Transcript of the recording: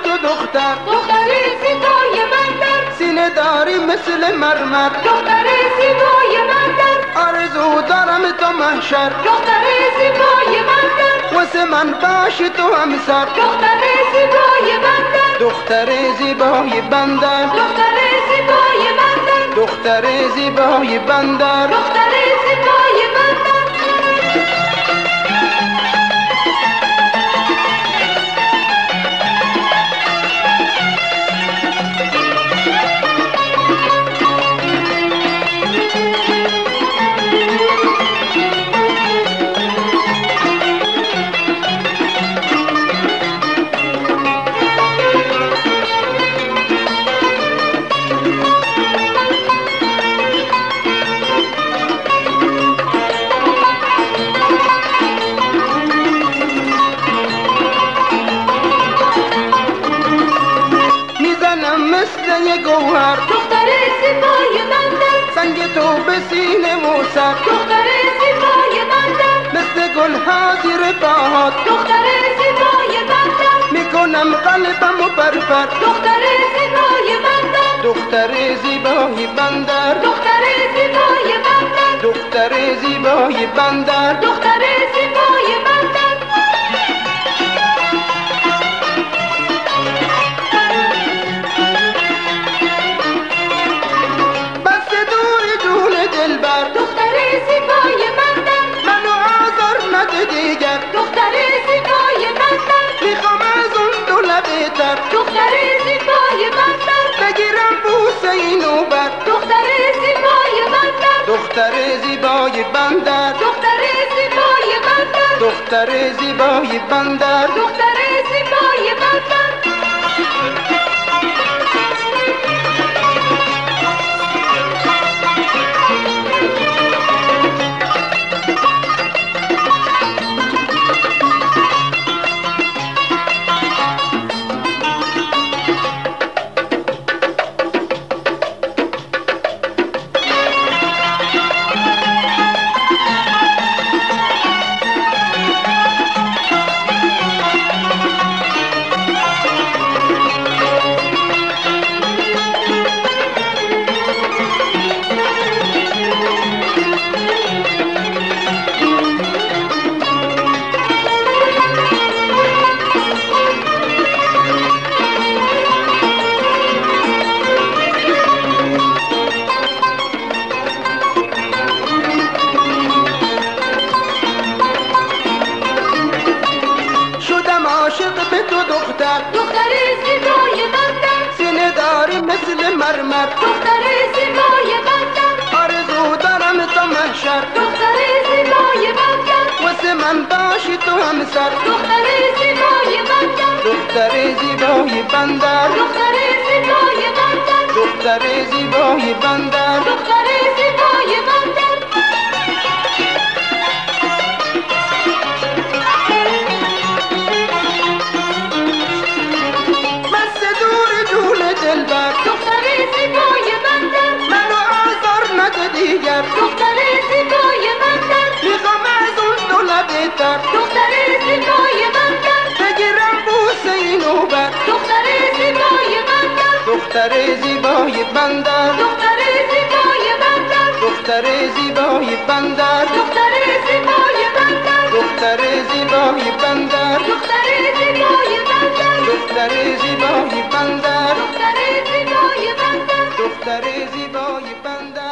تو دختر، دختر زیبای بندر، سینه داری مثل مرمر، دختر زیبای بندر، آرزو دارم تا محشر، دختر زیبای بندر، واسه من باشی تو همسر، دختر زیبای بندر، دختر زیبای بندر، دختر زیبای بندر، دختر زیبای بندر. دختر زیبای بندر. مثل یه گوهر، دختر زیبای بندر، سنگ تو به سینه موسر، دختر زیبای بندر، مثل گل ها زیر پاهات، دختر زیبای بندر، میکنم قلبم و پرپر، دختر زیبای بندر، دختر زیبای بندر، دختر زیبای بندر، دختر زیبای بندر. دختر زیبای بندر. بس دور جون دلبر، دختر زیبای بندر، منو آزار نده دیگر، دختر زیبای بندر، میخوام از اون دو لبه تر، دختر زیبای بندر، بگیرم بوسه اینو بر، دختر زیبای بندر، دختر زیبای بندر، دختر زیبای بندر، دختر زیبای بندر. دختر زیبای بندر. عاشق به تو دختر، دختر زیبای بندر، سینه داری مثل مرمر، دختر زیبای بندر، آرزو دارم تا محشر، دختر زیبای بندر، واسه من باشی تو همسر، دختر زیبای بندر، دختر زیبای بندر، دختر زیبای بندر، دختر زیبای بندر. دختر زیبای بندر. دلبر، دختر زیبای بندر، منو آزار نده دیگر، دختر زیبای بندر، میخوام از اون دو لبه تر، دختر زیبای بندر، بگیرم بوسه اینو بر، دختر زیبای بندر، دختر زیبای بندر، دختر زیبای بندر، دختر زیبای بندر، دختر زیبای بندر، دختر زیبای بندر، دختر زیبای بندر، دختر زیبای بندر، دختر زیبای بندر، دختر زیبای بندر.